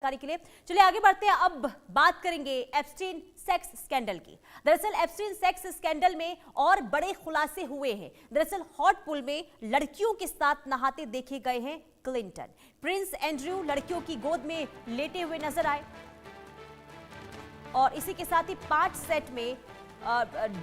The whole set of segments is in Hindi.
जानकारी के लिए चलिए आगे बढ़ते हैं। अब बात करेंगे एप्स्टीन सेक्स स्कैंडल की। दरअसल एप्स्टीन सेक्स स्कैंडल में और बड़े खुलासे हुए हैं। दरअसल हॉट पूल में लड़कियों के साथ नहाते देखे गए हैं क्लिंटन। प्रिंस एंड्रयू लड़कियों की गोद में लेटे हुए नजर आए और इसी के साथ ही 5 सेट में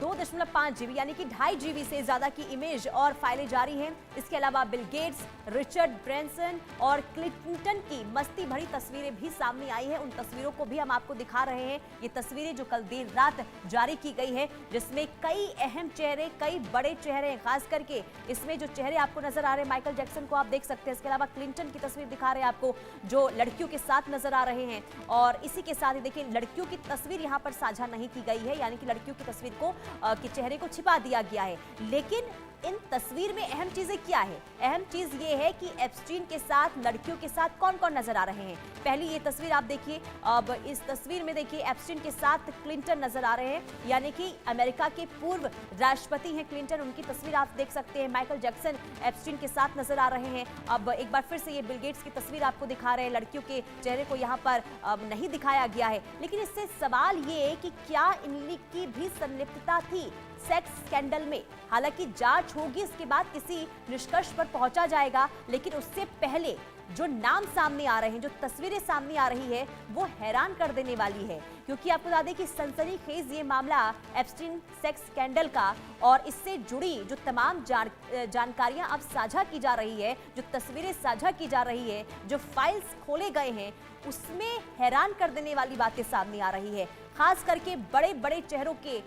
2.5 जीबी यानी कि 2.5 जीबी से ज्यादा की इमेज और फाइलें जारी हैं। इसके अलावा बिल गेट्स, रिचर्ड ब्रैंसन और क्लिंटन की मस्ती भरी तस्वीरें भी सामने आई है। उन तस्वीरों को भी हम आपको दिखा रहे हैं। ये तस्वीरें जो कल देर रात जारी की गई है, जिसमें कई अहम चेहरे, कई बड़े चेहरे हैं। खास करके इसमें जो चेहरे आपको नजर आ रहे हैं, माइकल जैक्सन को आप देख सकते हैं। इसके अलावा क्लिंटन की तस्वीर दिखा रहे हैं आपको, जो लड़कियों के साथ नजर आ रहे हैं। और इसी के साथ ही देखिए, लड़कियों की तस्वीर यहाँ पर साझा नहीं की गई है, यानी कि लड़कियों की तस्वीर को के चेहरे को छिपा दिया गया है। लेकिन इन तस्वीर में अहम चीजें क्या है? अहम चीज ये है कि एप्स्टीन के साथ लड़कियों के साथ कौन कौन नजर आ रहे हैं। पहली ये तस्वीर आप देखिए। अब इस तस्वीर में देखिए एप्स्टीन के साथ क्लिंटन नजर आ रहे हैं, यानी कि अमेरिका के पूर्व राष्ट्रपति हैं क्लिंटन। उनकी तस्वीर आप देख सकते हैं। माइकल जैक्सन एप्स्टीन के साथ नजर आ रहे हैं। अब एक बार फिर से ये बिल गेट्स की तस्वीर आपको दिखा रहे हैं। लड़कियों के चेहरे को यहाँ पर नहीं दिखाया गया है, लेकिन इससे सवाल ये है कि क्या इनकी भी संलिप्तता थी सेक्स स्कैंडल में। हालांकि जांच होगी, इसके बाद किसी निष्कर्ष पर पहुंचा जाएगा, लेकिन उससे पहले जो नाम सामने आ रहे हैं, जो तस्वीरें सामने आ रही है, वो हैरान कर देने वाली है। क्योंकि आपको बता दें कि सनसनीखेज ये मामला एप्स्टीन सेक्स स्कैंडल का, और इससे जुड़ी जो तमाम जानकारियां अब साझा की जा रही है, जो तस्वीरें साझा की जा रही है, जो फाइल्स खोले गए हैं, उसमें हैरान कर देने वाली बातें सामने आ रही है। खास करके बड़े बड़े चेहरों के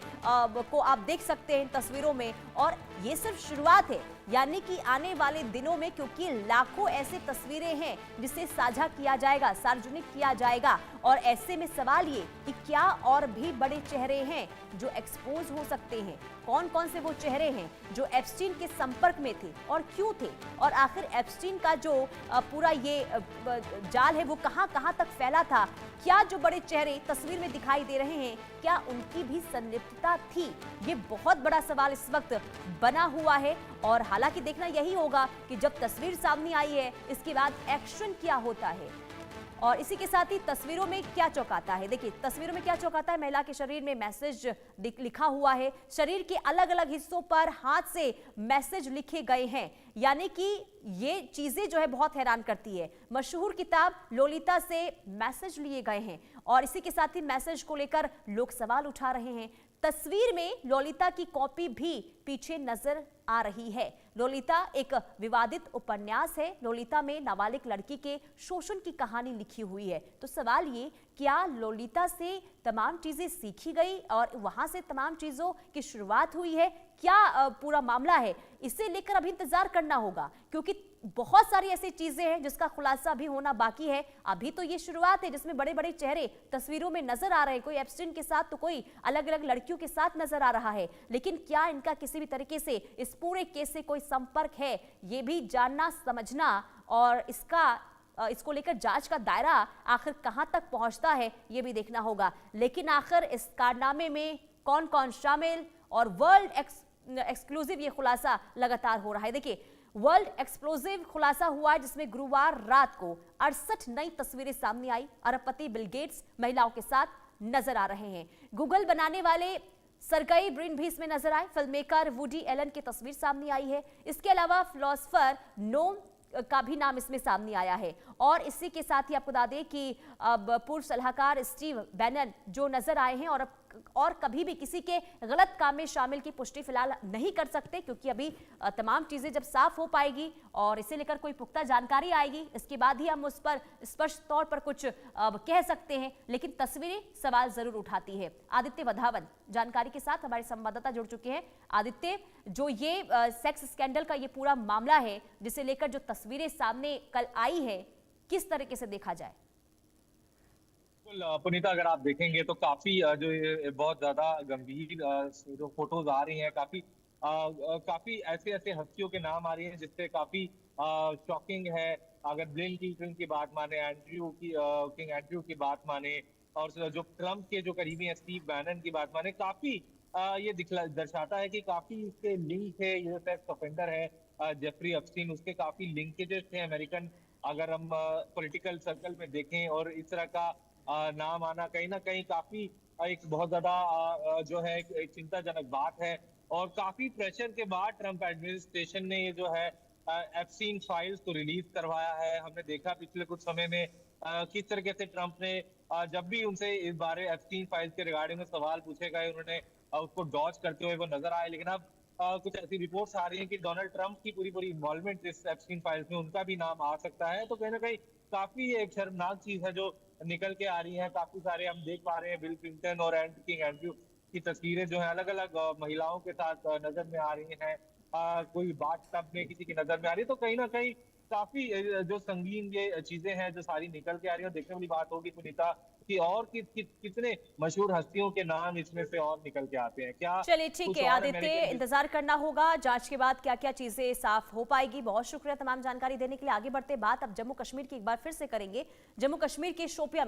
को आप देख सकते हैं तस्वीरों में, और ये सिर्फ शुरुआत है, यानी कि आने वाले दिनों में, क्योंकि लाखों ऐसे तस्वीरें हैं जिसे साझा किया जाएगा, सार्वजनिक किया जाएगा। और ऐसे में सवाल ये कि क्या और भी बड़े चेहरे हैं जो एक्सपोज हो सकते हैं। कौन कौन से वो चेहरे हैं जो एप्स्टीन के संपर्क में थे और क्यों थे, और आखिर एप्स्टीन का जो पूरा ये जाल है वो कहां कहां तक फैला था। क्या जो बड़े चेहरे तस्वीर में दिखाई दे रहे हैं, क्या उनकी भी संलिप्तता थी? ये बहुत बड़ा सवाल इस वक्त बना हुआ है। और हालांकि देखना यही होगा कि जब तस्वीर सामने आई है, इसके बाद एक्शन क्या होता है और इसी के साथ ही तस्वीरों में क्या चौंकाता है। देखिए तस्वीरों में क्या चौंकाता है, महिला के शरीर में मैसेज लिखा हुआ है। शरीर के अलग अलग हिस्सों पर हाथ से मैसेज लिखे गए हैं, यानी कि ये चीजें जो है बहुत हैरान करती है। मशहूर किताब लोलिता से मैसेज लिए गए हैं, और इसी के साथ ही मैसेज को लेकर लोग सवाल उठा रहे हैं। तस्वीर में लोलिता की कॉपी भी पीछे नजर आ रही है। लोलिता एक विवादित उपन्यास है। लोलिता में नाबालिग लड़की के शोषण की कहानी लिखी हुई है। तो सवाल ये, क्या लोलिता से तमाम चीजें सीखी गई और वहां से तमाम चीजों की शुरुआत हुई है? क्या पूरा मामला है, इसे लेकर अभी इंतजार करना होगा, क्योंकि बहुत सारी ऐसी चीजें हैं जिसका खुलासा भी होना बाकी है। अभी तो ये शुरुआत है जिसमें बड़े बड़े चेहरे तस्वीरों में नजर आ रहे हैं। कोई एप्स्टीन के साथ तो कोई अलग अलग लड़कियों के साथ नजर आ रहा है, लेकिन क्या इनका किसी भी तरीके से इस पूरे केस से कोई संपर्क है, ये भी जानना, समझना, और इसको लेकर जांच का दायरा आखिर कहां तक पहुंचता है, ये भी देखना होगा। लेकिन आखिर इस कारनामे में कौन कौन शामिल, और वर्ल्ड एक्सक्लूसिव ये खुलासा लगातार हो रहा है। देखिए वर्ल्ड एक्सप्लोसिव खुलासा हुआ है, जिसमें गुरुवार रात को 68 नई तस्वीरें सामने आई। अरबपति बिल गेट्स महिलाओं के साथ नजर आ रहे हैं। गूगल बनाने वाले सरगेई ब्रिन भी इसमें नजर आए। फिल्ममेकर वुडी एलन की तस्वीर सामने आई है। इसके अलावा फिलोसोफर नोम का भी नाम इसमें सामने आया है। और इसी के साथ ही आपको बता दें कि अब पूर्व सलाहकार स्टीव बैनन जो नजर आए हैं, और कभी भी किसी के गलत काम में शामिल की पुष्टि फिलहाल नहीं कर सकते, क्योंकि अभी तमाम चीजें जब साफ हो पाएगी और इसे लेकर कोई पुख्ता जानकारी आएगी, इसके बाद ही हम उस पर स्पष्ट तौर पर कुछ कह सकते हैं। लेकिन तस्वीरें सवाल जरूर उठाती है। आदित्य वधावन जानकारी के साथ हमारे संवाददाता जुड़ चुके हैं। आदित्य, जो ये सेक्स स्कैंडल का ये पूरा मामला है, जिसे लेकर जो तस्वीरें सामने कल आई है, किस तरीके से देखा जाए? पुनीता, अगर आप देखेंगे तो काफी जो ये बहुत ज्यादा गंभीर जो फोटोज आ रही हैं, काफी ऐसे ऐसे हस्तियों के नाम आ रही हैं जिससे काफी शॉकिंग है। अगर ब्लेन क्लिंटन की बात माने, किंग एंड्रयू की बात माने, और जो ट्रम्प के जो करीबी हैं स्टीव बैनन की बात माने, काफी ये दर्शाता है कि काफी इसके लिंक है। यूएस एक्स ऑफेंडर है जेफरी एप्स्टीन, उसके काफी लिंकेजेस थे अमेरिकन अगर हम पॉलिटिकल सर्कल में देखें, और इस तरह का नाम आना कहीं ना कहीं काफी एक बहुत ज्यादा जो है एक चिंताजनक बात है। और काफी प्रेशर के बाद ट्रम्प एडमिनिस्ट्रेशन ने ये जो है एप्स्टीन फाइल्स को रिलीज करवाया है। हमने देखा पिछले कुछ समय में किस तरीके से ट्रम्प ने जब भी उनसे इस बारे एप्स्टीन फाइल्स के रिगार्डिंग में सवाल पूछे गए, उन्होंने उसको डॉज करते हुए वो नजर आए। लेकिन अब कुछ ऐसी रिपोर्ट्स आ रही हैं कि डोनाल्ड ट्रंप की पूरी पूरी इन्वॉल्वमेंट इस एप्स्टीन फाइल्स में, उनका भी नाम आ सकता है। तो कहीं ना कहीं काफी एक शर्मनाक चीज है जो निकल के आ रही है। काफी सारे हम देख पा रहे हैं बिल क्लिंटन और किंग एंड्रयू की तस्वीरें जो है अलग अलग महिलाओं के साथ नजर में आ रही हैं। कोई बात टब में किसी की नजर में आ रही है। तो कहीं ना कहीं काफी जो संगीन ये चीजें हैं जो सारी निकल के आ रही है। देखने वाली बात होगी सुनीता कि और कितने मशहूर हस्तियों के नाम इसमें से और निकल के आते हैं। क्या चलिए ठीक कुछ है और आदित्य, अमेरिकन इंतजार करना होगा जांच के बाद क्या क्या चीजें साफ हो पाएगी। बहुत शुक्रिया तमाम जानकारी देने के लिए। आगे बढ़ते बात अब जम्मू कश्मीर की एक बार फिर से करेंगे। जम्मू कश्मीर के शोपियां